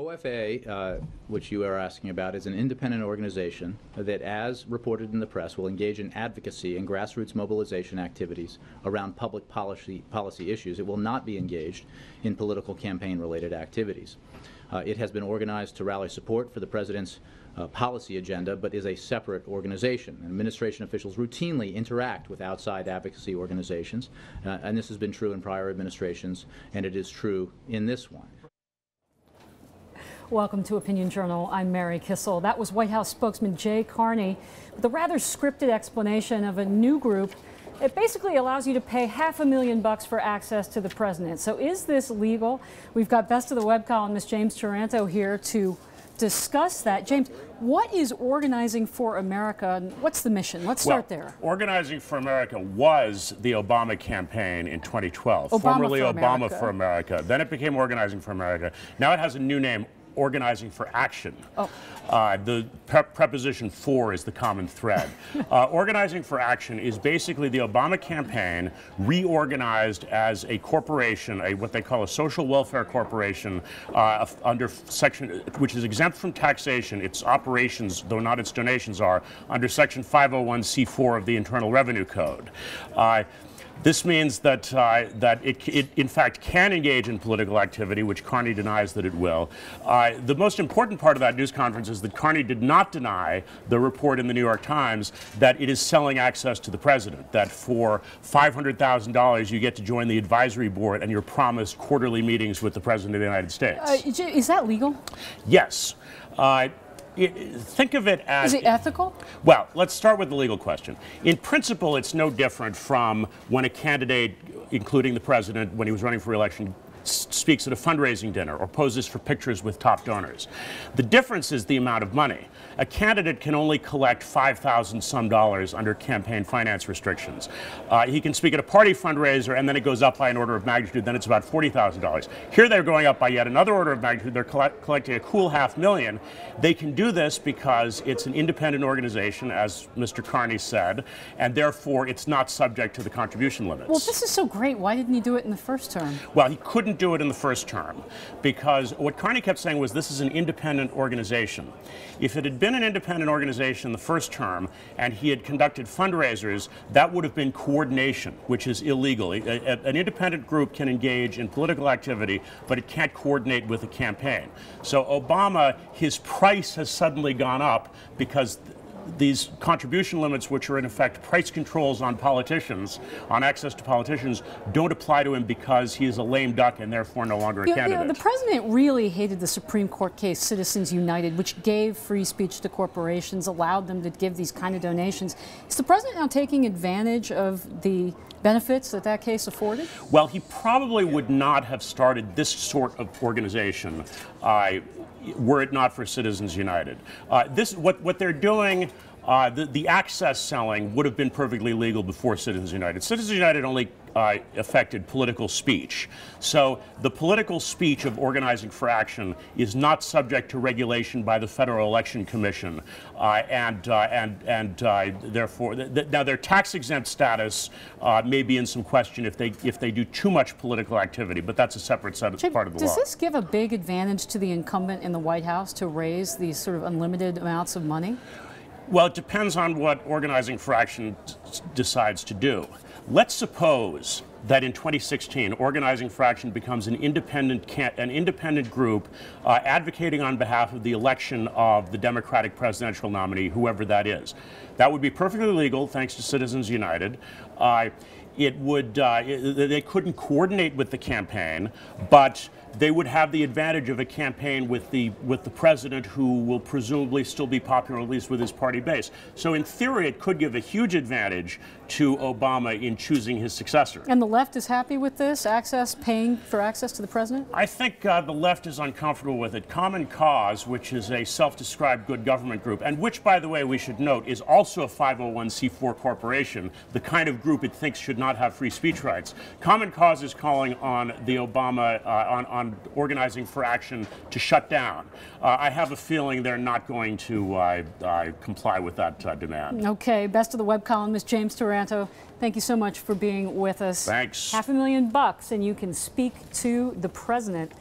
OFA, which you are asking about, is an independent organization that, as reported in the press, will engage in advocacy and grassroots mobilization activities around public policy issues. It will not be engaged in political campaign-related activities. It has been organized to rally support for the President's policy agenda, but is a separate organization. Administration officials routinely interact with outside advocacy organizations, and this has been true in prior administrations, and it is true in this one. Welcome to Opinion Journal. I'm Mary Kissel. That was White House spokesman Jay Carney with a rather scripted explanation of a new group. It basically allows you to pay $500,000 for access to the president. So is this legal? We've got Best of the Web columnist James Taranto here to discuss that. James, what is Organizing for America and what's the mission? Let's start there. Organizing for America was the Obama campaign in 2012, formerly Obama for America. Then it became Organizing for America. Now it has a new name, Organizing for Action. Oh. The preposition for is the common thread. Organizing for Action is basically the Obama campaign reorganized as a corporation, what they call a social welfare corporation, under section, which is exempt from taxation. Its operations, though not its donations, are under section 501c4 of the Internal Revenue Code. This means that it in fact can engage in political activity, which Carney denies that it will. The most important part of that news conference is that Carney did not deny the report in the New York Times that it is selling access to the president, that for $500,000 you get to join the advisory board and you're promised quarterly meetings with the president of the United States. Is that legal? Yes. Think of it as... Is it ethical? Well, let's start with the legal question. In principle, it's no different from when a candidate, including the president, when he was running for re-election, speaks at a fundraising dinner or poses for pictures with top donors. The difference is the amount of money. A candidate can only collect $5,000 some under campaign finance restrictions. He can speak at a party fundraiser and then it goes up by an order of magnitude, then it's about $40,000. Here they're going up by yet another order of magnitude. They're collecting a cool $500,000. They can do this because it's an independent organization, as Mr. Carney said, and therefore it's not subject to the contribution limits. Well, this is so great. Why didn't he do it in the first term? Well, he couldn't do it in the first term because what Carney kept saying was this is an independent organization. If it had been an independent organization in the first term and he had conducted fundraisers, that would have been coordination, which is illegal. An independent group can engage in political activity, but it can't coordinate with a campaign. So Obama, his price has suddenly gone up because these contribution limits, which are in effect price controls on politicians, on access to politicians, don't apply to him because he is a lame duck and therefore no longer a candidate. The president really hated the Supreme Court case Citizens United, which gave free speech to corporations, allowed them to give these kind of donations. Is the president now taking advantage of the benefits that that case afforded? Well, he probably would not have started this sort of organization were it not for Citizens United. What they're doing, the access selling would have been perfectly legal before Citizens United. Citizens United only affected political speech. So the political speech of Organizing for Action is not subject to regulation by the Federal Election Commission, therefore, now their tax-exempt status may be in some question if they do too much political activity, but that's a separate part of the law. Does this give a big advantage to the incumbent in the White House to raise these sort of unlimited amounts of money? Well, it depends on what Organizing for Action decides to do. Let's suppose that in 2016, Organizing for Action becomes an independent group advocating on behalf of the election of the Democratic presidential nominee, whoever that is. That would be perfectly legal, thanks to Citizens United. They couldn't coordinate with the campaign, but they would have the advantage of a campaign with the president, who will presumably still be popular, at least with his party base. So in theory, it could give a huge advantage to Obama in choosing his successor. And the left is happy with this, paying for access to the president? I think the left is uncomfortable with it. Common Cause, which is a self-described good government group, and which, by the way, we should note, is also a 501c4 corporation, the kind of group it thinks should not have free speech rights. Common Cause is calling on the Obama, on Organizing for Action to shut down. I have a feeling they're not going to comply with that demand. Okay, Best of the Web columnist James Taranto, thank you so much for being with us. Thanks. $500,000 and you can speak to the president.